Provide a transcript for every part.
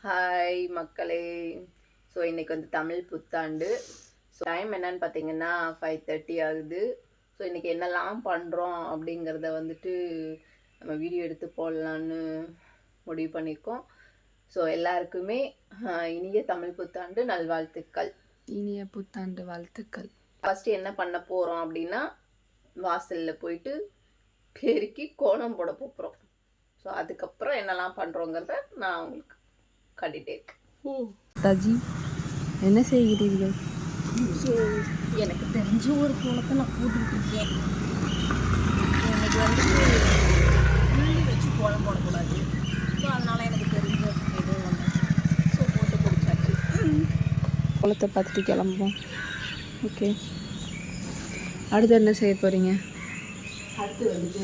Hi மக்களே. So இன்றைக்கி வந்து தமிழ் புத்தாண்டு. ஸோ டைம் என்னன்னு பார்த்தீங்கன்னா 5:30 ஆகுது. ஸோ இன்றைக்கி என்னெல்லாம் பண்ணுறோம் அப்படிங்கிறத வந்துட்டு நம்ம வீடியோ எடுத்து போடலான்னு முடிவு பண்ணியிருக்கோம். ஸோ எல்லாருக்குமே இனிய தமிழ் புத்தாண்டு நல்வாழ்த்துக்கள். இனிய புத்தாண்டு வாழ்த்துக்கள். ஃபஸ்ட்டு என்ன பண்ண போகிறோம் அப்படின்னா, வாசலில் போயிட்டு பெருக்கி கோலம் போட போகிறோம். ஸோ அதுக்கப்புறம் என்னெல்லாம் பண்ணுறோங்கிறத நான் உங்களுக்கு காட்டிகிட்டே இருக்கேன். தாஜி என்ன செய்கிறீர்கள்? ஸோ எனக்கு தெரிஞ்ச ஒரு கோலத்தை நான் போட்டுக்கிட்டுருக்கேன். எனக்கு வந்து புள்ளி வச்சு கோலம் போடக்கூடாது. ஸோ அதனால் எனக்கு தெரிஞ்ச எதுவும் ஒன்று ஸோ போட்டு பிடிச்சாச்சு. கோலத்தை பார்த்துட்டு கிளம்புவோம். ஓகே, அடுத்து என்ன செய்ய போகிறீங்க? அடுத்து வந்துட்டு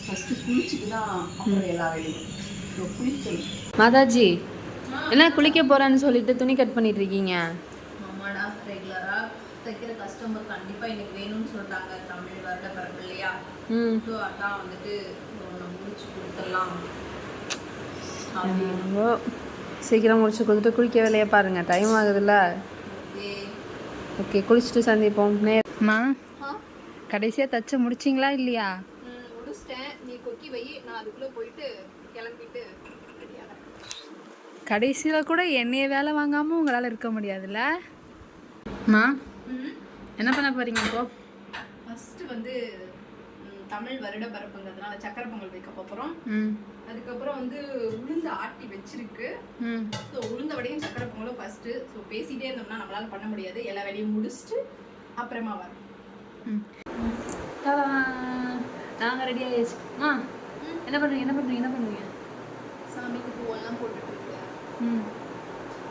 ஃபஸ்ட்டு குளிச்சுட்டு தான் அப்புறம் எல்லா வேலையும். ஸோ குளிக்கணும். மாதாஜி என்ன குளிக்க போகிறேன்னு சொல்லிட்டு துணி கட் பண்ணிட்டு இருக்கீங்க? ஆமாடா, ரெகுலராக தைக்கிற கஸ்டமர் கண்டிப்பாக எனக்கு வேணும்னு சொல்லிட்டாங்க. தமிழ் வருட பிறப்பு இல்லையா? ஸோ அதான் வந்துட்டு நம்ம முடிச்சு கொடுத்துடலாம். சீக்கிரம் முடிச்சு கொடுத்துட்டு குளிக்க வேலையை பாருங்க, டைம் ஆகுதுல்ல. ஓகே, குளிச்சுட்டு சந்திப்போம். நேரமா கடைசியாக தச்சு முடிச்சிங்களா இல்லையா? முடிச்சிட்டேன். நீ கொக்கி வை, நான் அதுக்குள்ளே போயிட்டு கிளம்பிட்டு. கடைசியில் கூட என்னைய வேலை வாங்காமல் உங்களால் இருக்க முடியாதுல்ல? அம்மா என்ன பண்ண போகிறீங்க இப்போ? ஃபஸ்ட்டு வந்து தமிழ் வருட பரப்புங்கிறதுனால சக்கரை பொங்கல் வைக்க போகிறோம். அதுக்கப்புறம் வந்து உளுந்து ஆட்டி வச்சிருக்கு. ஸோ உளுந்த வடையும் சக்கரை பொங்கலும் ஃபஸ்ட்டு. ஸோ பேசிகிட்டே இருந்தோம்னா நம்மளால் பண்ண முடியாது. எல்லா வேலையும் முடிச்சுட்டு அப்புறமா வரோம். நாங்கள் ரெடி ஆகிடுச்சு. என்ன பண்ணுவீங்க? சாமிக்கு பூவெல்லாம் போட்டுட்டு.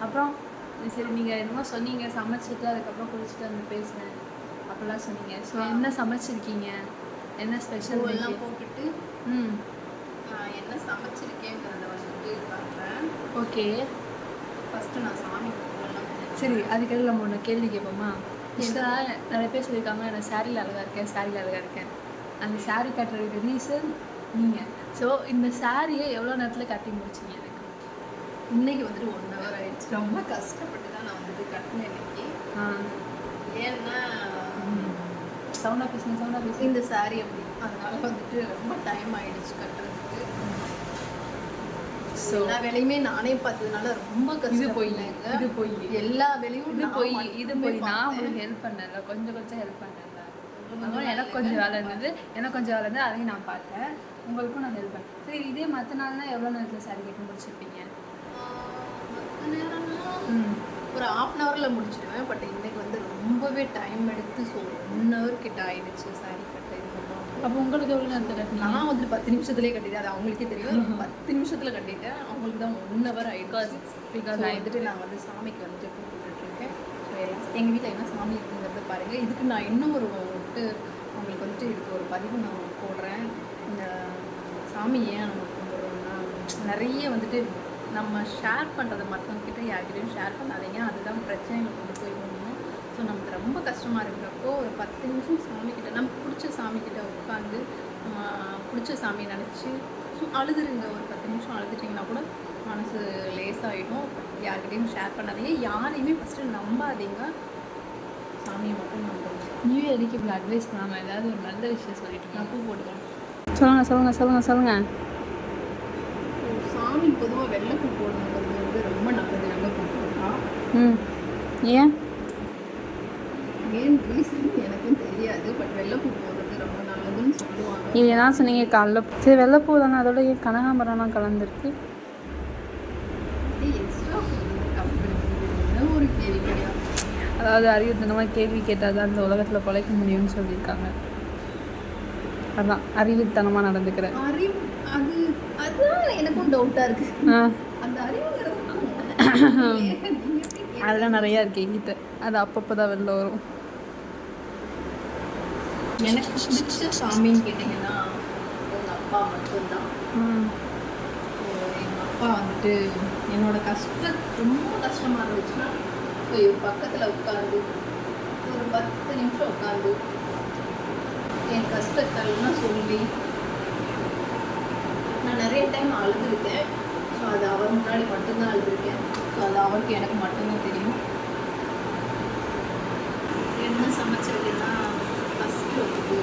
அப்புறம் சரி, நீங்கள் என்னமோ சொன்னீங்க சமைச்சிட்டு அதுக்கப்புறம் குளிச்சுட்டு வந்து பேசுனேன் அப்படிலாம் சொன்னீங்க. ஸோ என்ன சமைச்சிருக்கீங்க? என்ன ஸ்பெஷல் எல்லாம் போட்டுட்டு என்ன சமைச்சிருக்கேங்கிறத வந்துட்டு பார்க்குறேன். ஓகே, ஃபஸ்ட்டு நான் சாமிக்கு பூவெல்லாம். சரி, அதுக்கெல்லாம் நம்ம ஒன்று கேள்வி கேட்போமா? நிறைய பேர் சொல்லியிருக்காங்க நான் சாரியில் அழகாக இருக்கேன். அந்த சாரீ கட்டுறதுக்கு ரீசன் நீங்கள். ஸோ இந்த சாரியை எவ்வளோ நேரத்தில் கட்டி முடிச்சிங்க? எனக்கு இன்னைக்கு வந்துட்டு 1 hour ஆயிடுச்சு. ரொம்ப கஷ்டப்பட்டு தான் நான் வந்துட்டு கட்டினேன் இன்னைக்கு. ஏன்னா சவுண்டாக பேசுங்க. இந்த சாரீ அப்படி, அதனால வந்துட்டு ரொம்ப டைம் ஆயிடுச்சு கட்டுறதுக்கு. ஸோ எல்லா வேலையுமே நானே பார்த்ததுனால ரொம்ப கஷ்டம். இது போய் எல்லா வேலையும் இது போய் நான் உங்களுக்கு ஹெல்ப் பண்ணல, கொஞ்சம் ஹெல்ப் பண்ணல. எனக்கு கொஞ்சம் வேலை இருந்தது, அதையும் நான் பார்த்தேன். உங்களுக்கும் நான் ஹெல்ப் பண்ணேன். சரி, இதே மற்ற நாள்னா எவ்வளோ நேரத்தில் சாரி கட்டி முடிச்சிருப்பீங்க? ஒரு 1/2 hourல முடிச்சிடுவேன். பட் இன்னைக்கு வந்து ரொம்பவே டைம் எடுத்து. ஸோ 1 hour கிட்ட ஆயிடுச்சு சாரி கட்ட. அப்போ உங்களுக்கு எவ்வளோ நேரத்தில் கட்டினீங்க? நான் வந்துட்டு 10 நிமிஷத்துலேயே கட்டிட்டேன். அது அவங்களுக்கே தெரியும். 10 நிமிஷத்தில் கட்டிட்டேன். அவங்களுக்கு தான் 1 hour ஆயிடுச்சு. பிகாஸ் வந்துட்டு நான் வந்து சாமிக்கு வந்துட்டு கூப்பிட்டுருக்கேன். ஸோ எங்கள் வீட்டில் என்ன சாமி இருக்குங்கிறத பாருங்கள். இதுக்கு நான் இன்னும் வந்துட்டு அவங்களுக்கு வந்துட்டு இதுக்கு ஒரு பதிவு நான் போடுறேன். இந்த சாமி ஏன் நம்ம கும்பிட்றோம்னா, நிறைய வந்துட்டு நம்ம ஷேர் பண்ணுறதை மற்றவங்கக்கிட்ட யார்கிட்டையும் ஷேர் பண்ணாதீங்க. அதுதான் பிரச்சனைகளை கொண்டு போய் முடியும். ஸோ நமக்கு ரொம்ப கஷ்டமாக இருக்கிறப்போ ஒரு 10 நிமிஷம் சாமிக்கிட்ட, நமக்கு பிடிச்ச சாமிக்கிட்ட உட்காந்து பிடிச்ச சாமியை நினச்சி அழுதுருங்க. ஒரு 10 நிமிஷம் அழுதுட்டிங்கன்னா கூட மனசு லேசாகிடும். யார்கிட்டையும் ஷேர் பண்ணாதீங்க. யாரையுமே ஃபஸ்ட்டு நம்பாதீங்க. சாமியை மட்டும் நம்புங்க. நியூ இயருக்கு இப்படி அட்வைஸ் பண்ணாமல் ஏதாவது ஒரு நல்ல விஷயம் சொல்லிட்டு நான் பூ போடுவேன். சொல்லுங்கள். சாமி பொதுவாக வெள்ளைப்பூ போடுறது வந்து ரொம்ப நல்லது. வெள்ளைப்பூ போட்டால் ஏன் ரீசன் எனக்கும் தெரியாது. பட் வெள்ளைப்பூ போடுறது ரொம்ப நல்லதுன்னு சொல்லுவாங்க. இது என்ன சொன்னீங்க காலைல? சரி, வெள்ளைப்பூ தானே, அதோட ஏன் கனகாம்பரம்லாம் கலந்துருக்கு? எக்ஸ்ட்ரா அப்படின்னு ஒரு கேள்வி கிடையாது. அதாவது அறிவுத்தனமாக கேள்வி கேட்டால் தான் அந்த உலகத்தில் பிழைக்க முடியும்னு சொல்லியிருக்காங்க. அதான் அறிவுத்தனமாக நடந்துக்கிறேன். அதுதான் எனக்கும் டவுட்டாக இருக்குது. அந்த அறிவுங்கிறது அதெல்லாம் நிறையா இருக்குது என்கிட்ட. அது அப்பப்போ தான் வெளில வரும். எனக்கு பிடிச்ச சாமின்னு கேட்டிங்கன்னா எங்கள் அப்பா மட்டும்தான். எங்கள் அப்பா வந்துட்டு என்னோட கஷ்டம் ரொம்ப கஷ்டமாக இருந்துச்சுன்னா போய் பக்கத்தில் உட்காந்து ஒரு 10 நிமிஷம் உட்காந்து என் கஷ்டத்தெல்லாம் சொல்லி நான் நிறைய டைம் அழுதுருக்கேன். ஸோ அது அவர் முன்னாடி மட்டும்தான் அழுதுருக்கேன். ஸோ அது அவருக்கு எனக்கு மட்டும்தான் தெரியும். என்ன சமைச்சிருக்கேன்னா ஃபஸ்ட்டு வந்து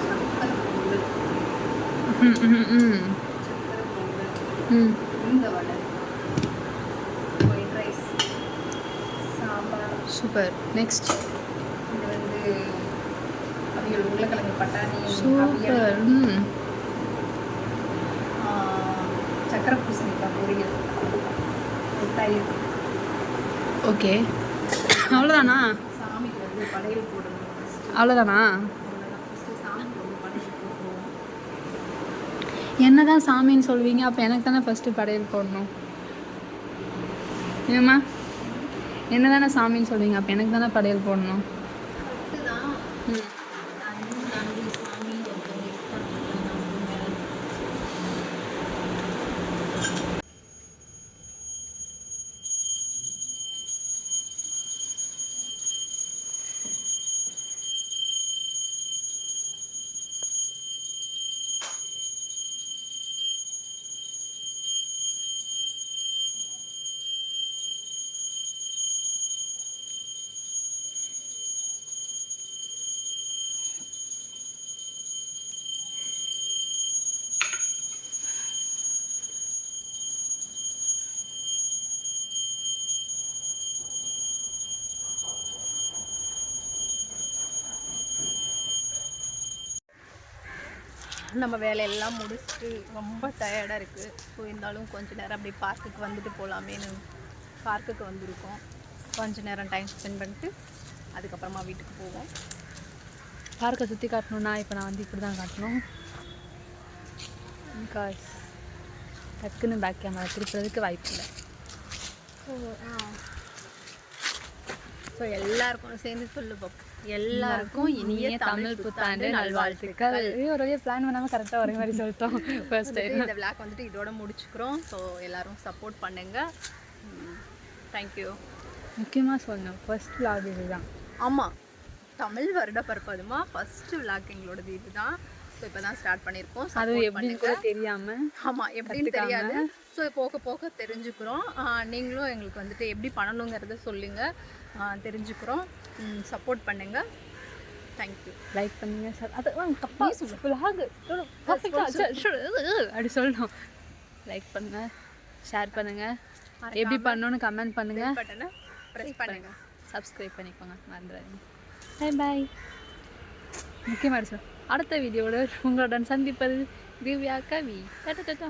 சக்கரை பொங்கல், சக்கரை பொங்கல், இந்த vada, white rice, sambar. Super. Next இது வந்து அவியல், உருளைக்கிழங்கு பட்டாணி அவியல், சூப்பர். சக்கரை பூசணிக்காய் பொரியல், தயிர். ஓகே, அவ்வளோதானா? சாமிக்கு வந்து படையல் போடணும் ஃபஸ்ட்டு. அவ்வளோதானா? அவ்வளோதான். ஃபஸ்ட்டு சாமிக்கு வந்து படையல் போடுவோம். என்ன தான் சாமின்னு சொல்வீங்க, அப்போ எனக்கு தானே ஃபஸ்ட்டு படையல் போடணும். ஏம்மா, என்ன தானே சாமின்னு சொல்வீங்க, அப்போ எனக்கு தானே படையல் போடணும். கரெக்டு தான். நன்றி நன்றி சாமி ஒருத்தவங்க இருக்காங்க நம்ம மேலே. நம்ம வேலையெல்லாம் முடிச்சுட்டு ரொம்ப டயர்டாக இருக்குது. ஸோ இருந்தாலும் கொஞ்ச நேரம் அப்படி பார்க்குக்கு வந்துட்டு போகலாமேன்னு பார்க்குக்கு வந்திருக்கோம். கொஞ்ச நேரம் டைம் ஸ்பெண்ட் பண்ணிட்டு அதுக்கப்புறமா வீட்டுக்கு போவோம். பார்க்கை சுற்றி காட்டணுன்னா இப்போ நான் வந்து இப்படி தான் காட்டணும். பிகாஸ் டக்குன்னு பேக் கேமரா திருப்புறதுக்கு வாய்ப்பு இல்லை. ஸோ எல்லாருக்கும் சேர்ந்து சொல்லு பார்ப்போம். எல்லாருக்கும் இனிய தமிழ் புத்தாண்டு நல்வாழ்த்துக்கள். ஒரு வழியாக பிளான் பண்ணாமல் கரெக்டாக ஒரே மாதிரி சொல்லிட்டோம் ஃபர்ஸ்ட் டைம். இந்த விளாக் வந்துட்டு இதோட முடிச்சுக்கிறோம். ஸோ எல்லாரும் சப்போர்ட் பண்ணுங்க. தேங்க்யூ. முக்கியமாக சொல்லணும், ஃபர்ஸ்ட் vlog இதுதான். ஆமாம், தமிழ் வருட பருப்பதுமா ஃபஸ்ட்டு விளாக் எங்களோடது இதுதான். ஸோ இப்போ தான் ஸ்டார்ட் பண்ணியிருக்கோம். அதுவும் எப்படின்னு கூட தெரியாமல். ஆமாம், எப்படின்னு தெரியாது. ஸோ போக போக தெரிஞ்சுக்கிறோம். நீங்களும் எங்களுக்கு வந்துட்டு எப்படி பண்ணணுங்கிறத சொல்லுங்கள், தெரிஞ்சுக்கிறோம். சப்போர்ட் பண்ணுங்கள். தேங்க்யூ. லைக் பண்ணுங்க. அது தப்பாக vlog அப்படி சொல்லணும். லைக் பண்ணுங்க, ஷேர் பண்ணுங்க, எப்படி பண்ணணும்னு கமெண்ட் பண்ணுங்க, பட்டனை ப்ரெஸ் பண்ணுங்க, சப்ஸ்கிரைப் பண்ணிக்கோங்க, மறந்துடாதீங்க. Bye bye. முக்கியமாக அடுத்த வீடியோட உங்களுடன் சந்திப்பது திவ்யா கவி. டாடா டாடா.